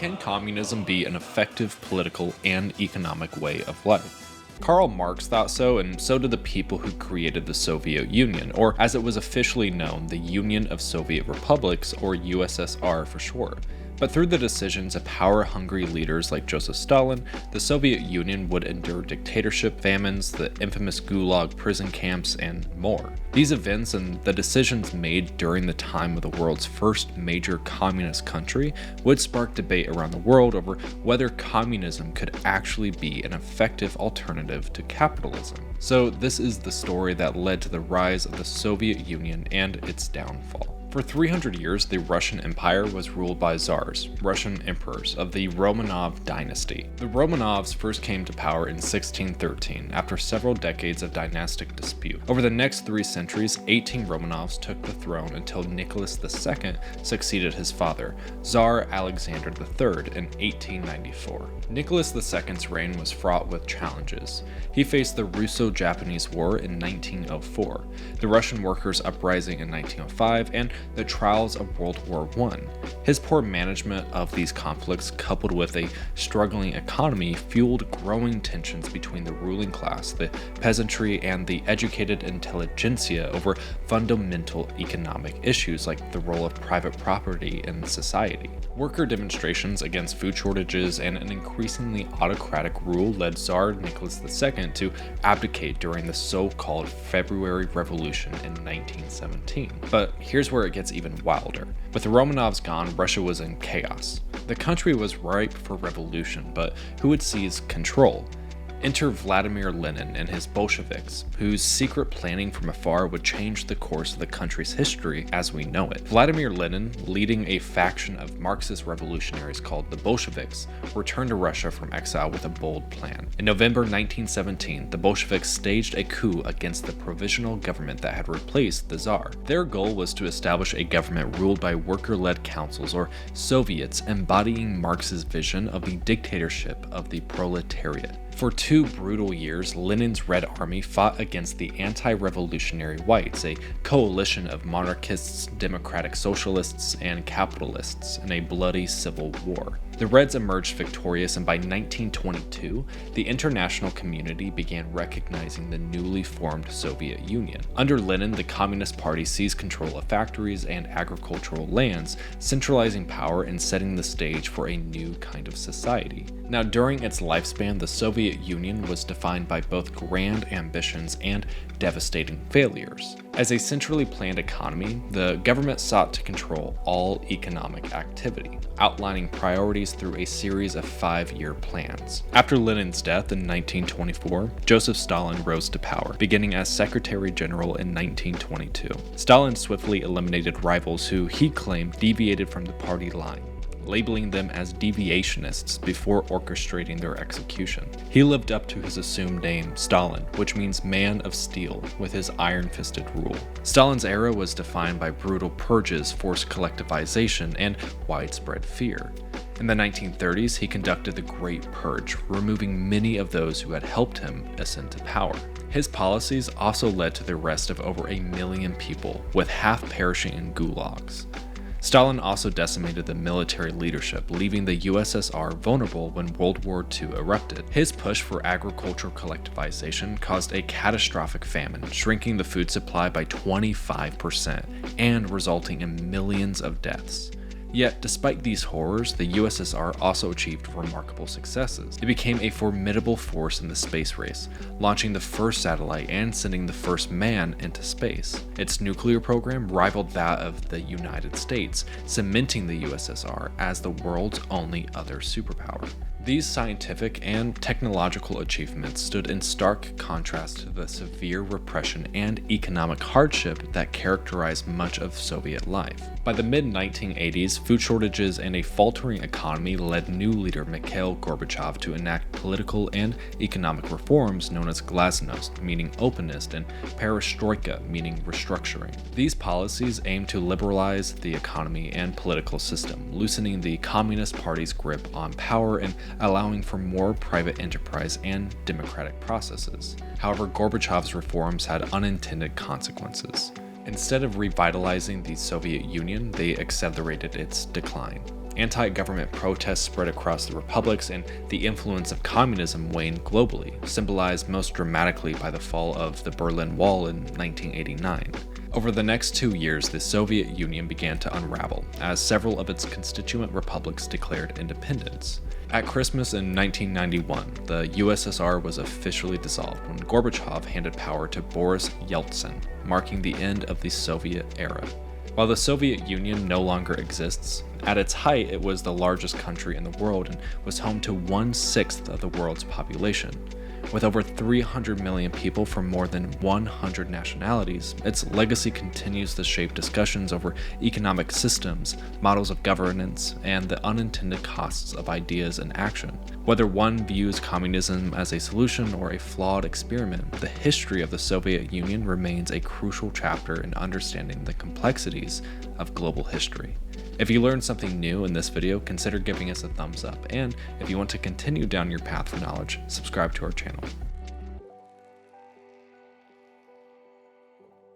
Can communism be an effective political and economic way of life? Karl Marx thought so, and so did the people who created the Soviet Union, or as it was officially known, the Union of Soviet Republics, or USSR for short. But through the decisions of power-hungry leaders like Joseph Stalin, the Soviet Union would endure dictatorship, famines, the infamous Gulag prison camps, and more. These events and the decisions made during the time of the world's first major communist country would spark debate around the world over whether communism could actually be an effective alternative to capitalism. So this is the story that led to the rise of the Soviet Union and its downfall. For 300 years, the Russian Empire was ruled by czars, Russian emperors, of the Romanov dynasty. The Romanovs first came to power in 1613 after several decades of dynastic dispute. Over the next 3 centuries, 18 Romanovs took the throne until Nicholas II succeeded his father, Tsar Alexander III, in 1894. Nicholas II's reign was fraught with challenges. He faced the Russo-Japanese War in 1904, the Russian workers' uprising in 1905, and the trials of World War I. His poor management of these conflicts, coupled with a struggling economy, fueled growing tensions between the ruling class, the peasantry, and the educated intelligentsia over fundamental economic issues like the role of private property in society. Worker demonstrations against food shortages and an increasingly autocratic rule led Tsar Nicholas II to abdicate during the so-called February Revolution in 1917. But here's where it gets even wilder. With the Romanovs gone, Russia was in chaos. The country was ripe for revolution, but who would seize control? Enter Vladimir Lenin and his Bolsheviks, whose secret planning from afar would change the course of the country's history as we know it. Vladimir Lenin, leading a faction of Marxist revolutionaries called the Bolsheviks, returned to Russia from exile with a bold plan. In November 1917, the Bolsheviks staged a coup against the provisional government that had replaced the Tsar. Their goal was to establish a government ruled by worker-led councils or Soviets, embodying Marx's vision of the dictatorship of the proletariat. For 2 brutal years, Lenin's Red Army fought against the anti-revolutionary whites, a coalition of monarchists, democratic socialists, and capitalists in a bloody civil war. The Reds emerged victorious, and by 1922, the international community began recognizing the newly formed Soviet Union. Under Lenin, the Communist Party seized control of factories and agricultural lands, centralizing power and setting the stage for a new kind of society. Now, during its lifespan, the Soviet Union was defined by both grand ambitions and devastating failures. As a centrally planned economy, the government sought to control all economic activity, outlining priorities through a series of 5-year plans. After Lenin's death in 1924, Joseph Stalin rose to power, beginning as Secretary General in 1922. Stalin swiftly eliminated rivals who he claimed deviated from the party line, labeling them as deviationists before orchestrating their execution. He lived up to his assumed name, Stalin, which means man of steel, with his iron-fisted rule. Stalin's era was defined by brutal purges, forced collectivization, and widespread fear. In the 1930s, he conducted the Great Purge, removing many of those who had helped him ascend to power. His policies also led to the arrest of over 1 million people, with half perishing in gulags. Stalin also decimated the military leadership, leaving the USSR vulnerable when World War II erupted. His push for agricultural collectivization caused a catastrophic famine, shrinking the food supply by 25% and resulting in millions of deaths. Yet, despite these horrors, the USSR also achieved remarkable successes. It became a formidable force in the space race, launching the first satellite and sending the first man into space. Its nuclear program rivaled that of the United States, cementing the USSR as the world's only other superpower. These scientific and technological achievements stood in stark contrast to the severe repression and economic hardship that characterized much of Soviet life. By the mid-1980s, food shortages and a faltering economy led new leader Mikhail Gorbachev to enact political and economic reforms known as glasnost, meaning openness, and perestroika, meaning restructuring. These policies aimed to liberalize the economy and political system, loosening the Communist Party's grip on power and allowing for more private enterprise and democratic processes. However, Gorbachev's reforms had unintended consequences. Instead of revitalizing the Soviet Union, they accelerated its decline. Anti-government protests spread across the republics, and the influence of communism waned globally, symbolized most dramatically by the fall of the Berlin Wall in 1989. Over the next 2 years, the Soviet Union began to unravel, as several of its constituent republics declared independence. At Christmas in 1991, the USSR was officially dissolved when Gorbachev handed power to Boris Yeltsin, marking the end of the Soviet era. While the Soviet Union no longer exists, at its height it was the largest country in the world and was home to 1/6 of the world's population. With over 300 million people from more than 100 nationalities, its legacy continues to shape discussions over economic systems, models of governance, and the unintended costs of ideas and action. Whether one views communism as a solution or a flawed experiment, the history of the Soviet Union remains a crucial chapter in understanding the complexities of global history. If you learned something new in this video, consider giving us a thumbs up, and if you want to continue down your path of knowledge, subscribe to our channel.